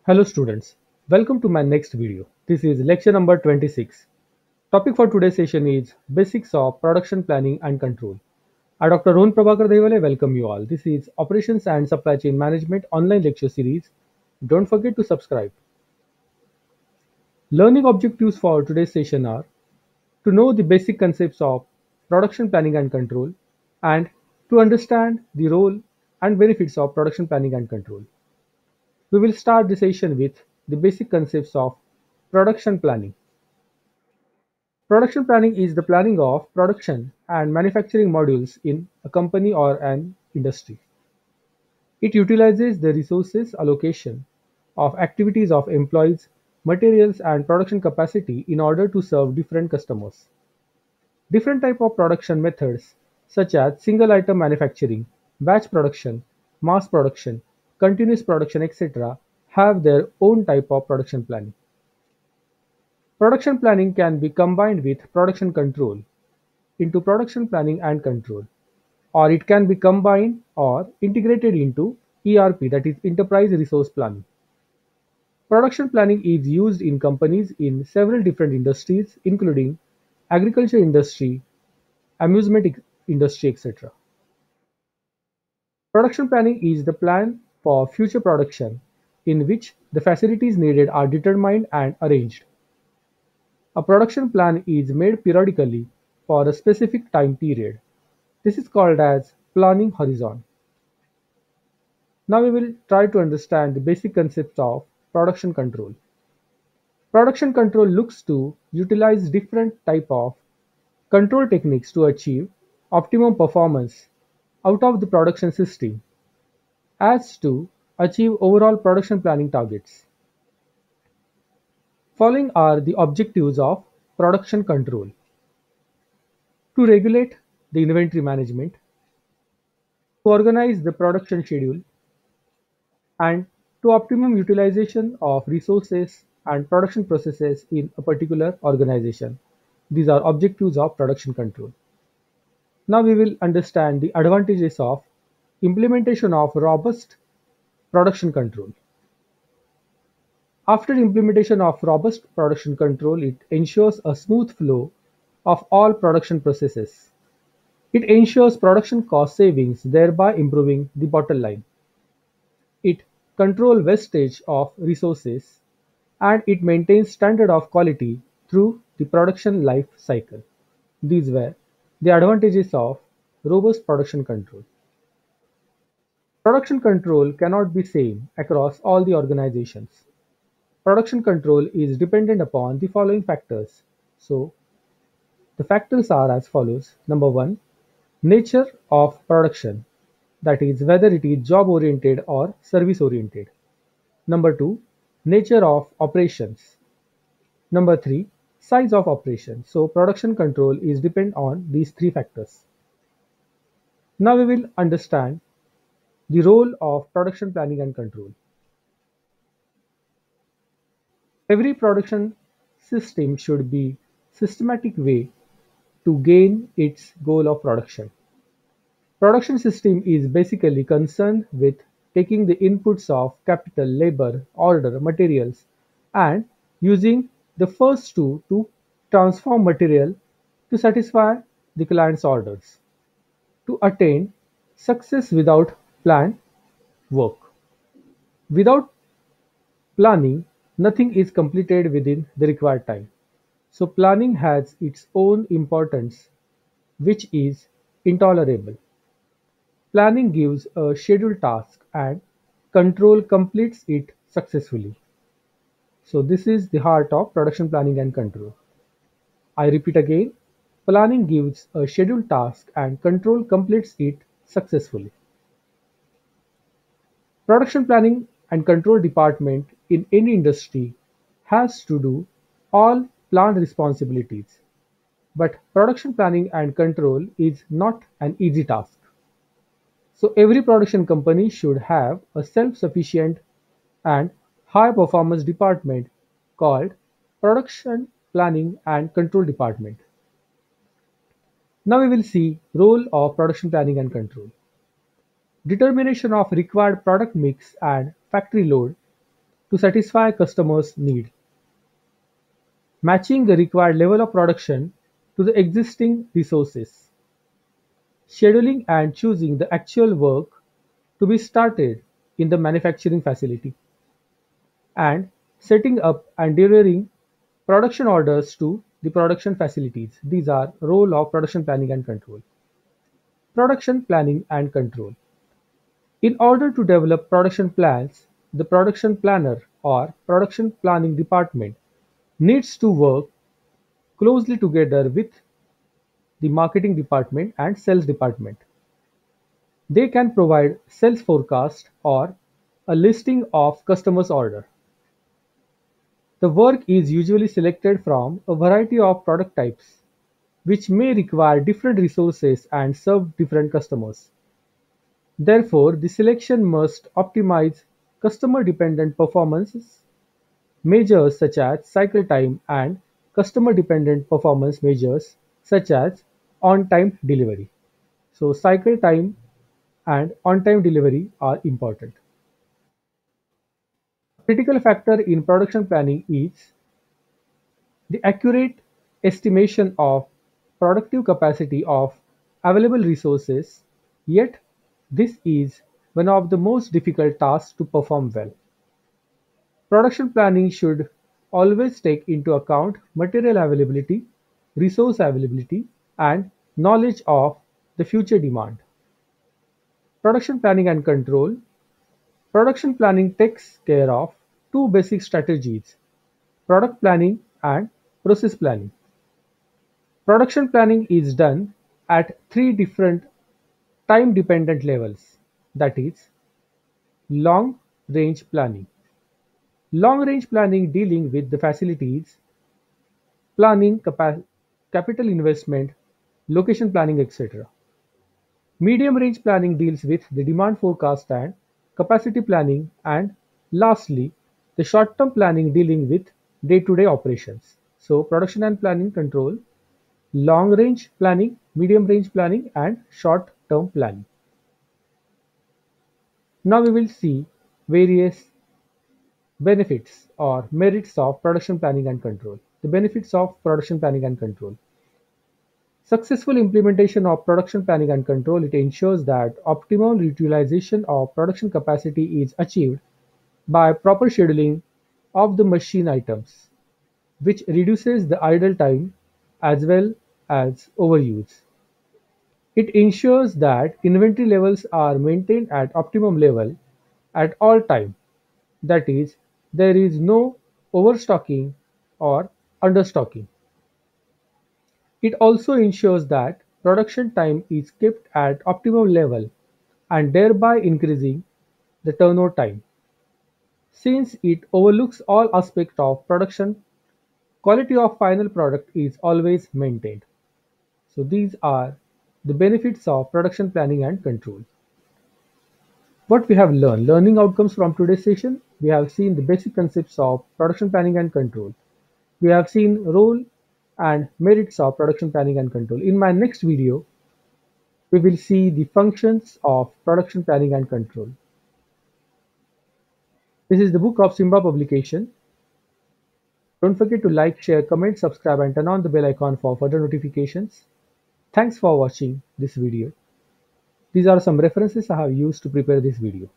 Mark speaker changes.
Speaker 1: Hello students, welcome to my next video. This is lecture number 26. Topic for today's session is Basics of Production Planning and Control. I Dr. Rohan Prabhakar Devale welcome you all. This is Operations and Supply Chain Management online lecture series. Don't forget to subscribe. Learning objectives for today's session are to know the basic concepts of production planning and control and to understand the role and benefits of production planning and control. We will start the session with the basic concepts of production planning. Production planning is the planning of production and manufacturing modules in a company or an industry. It utilizes the resources allocation of activities of employees, materials and production capacity in order to serve different customers. Different type of production methods such as single item manufacturing, batch production, mass production, continuous production etc. have their own type of production planning. Production planning can be combined with production control into production planning and control, or it can be combined or integrated into ERP, that is enterprise resource planning. Production planning is used in companies in several different industries including agriculture industry, amusement industry etc. Production planning is the plan for future production in which the facilities needed are determined and arranged. A production plan is made periodically for a specific time period. This is called as planning horizon. Now we will try to understand the basic concepts of production control. Production control looks to utilize different type of control techniques to achieve optimum performance out of the production system as to achieve overall production planning targets. Following are the objectives of production control: to regulate the inventory management, to organize the production schedule, and to optimum utilization of resources and production processes in a particular organization. These are objectives of production control. Now we will understand the advantages of implementation of robust production control. After implementation of robust production control, it ensures a smooth flow of all production processes. It ensures production cost savings, thereby improving the bottom line. It controls wastage of resources, and it maintains standard of quality through the production life cycle. These were the advantages of robust production control. Production control cannot be same across all the organizations. Production control is dependent upon the following factors. So, the factors are as follows. Number one, nature of production, that is whether it is job oriented or service oriented. Number two, nature of operations. Number three, size of operation. So production control is depend on these three factors. Now we will understand the role of production planning and control. Every production system should be systematic way to gain its goal of production. Production system is basically concerned with taking the inputs of capital, labor, order, materials and using the first two to transform material to satisfy the client's orders to attain success without planned work. Without planning, nothing is completed within the required time. So planning has its own importance, which is intolerable. Planning gives a scheduled task and control completes it successfully. So this is the heart of production planning and control. I repeat again, planning gives a scheduled task and control completes it successfully. Production planning and control department in any industry has to do all plant responsibilities. But production planning and control is not an easy task. So every production company should have a self-sufficient and high-performance department called Production Planning and Control Department. Now we will see role of production planning and control. Determination of required product mix and factory load to satisfy customers' need, matching the required level of production to the existing resources, scheduling and choosing the actual work to be started in the manufacturing facility, and setting up and delivering production orders to the production facilities. These are role of production planning and control. Production planning and control. In order to develop production plans, the production planner or production planning department needs to work closely together with the marketing department and sales department. They can provide sales forecast or a listing of customers' order. The work is usually selected from a variety of product types, which may require different resources and serve different customers. Therefore, the selection must optimize customer-dependent performance measures such as cycle time and customer-dependent performance measures such as on-time delivery. So, cycle time and on-time delivery are important. Critical factor in production planning is the accurate estimation of productive capacity of available resources, yet this is one of the most difficult tasks to perform well. Production planning should always take into account material availability, resource availability, and knowledge of the future demand. Production planning and control. Production planning takes care of two basic strategies: product planning and process planning. Production planning is done at three different time-dependent levels, that is, long-range planning. Long-range planning dealing with the facilities, planning, capital investment, location planning, etc. Medium-range planning deals with the demand forecast and capacity planning, and lastly, the short-term planning dealing with day-to-day operations. So, production and planning control, long-range planning, medium-range planning, and short-term planning. Now we will see various benefits or merits of production planning and control. The benefits of production planning and control. Successful implementation of production planning and control, it ensures that optimal utilization of production capacity is achieved by proper scheduling of the machine items, which reduces the idle time as well as overuse. It ensures that inventory levels are maintained at optimum level at all time. That is, there is no overstocking or understocking. It also ensures that production time is kept at optimum level and thereby increasing the turnover time. Since it overlooks all aspects of production, quality of final product is always maintained. So these are the benefits of production planning and control. What we have learned, learning outcomes from today's session, we have seen the basic concepts of production planning and control. We have seen role and merits of production planning and control. In my next video, we will see the functions of production planning and control. This is the book of Simba publication. Don't forget to like, share, comment, subscribe, and turn on the bell icon for further notifications. Thanks for watching this video. These are some references I have used to prepare this video.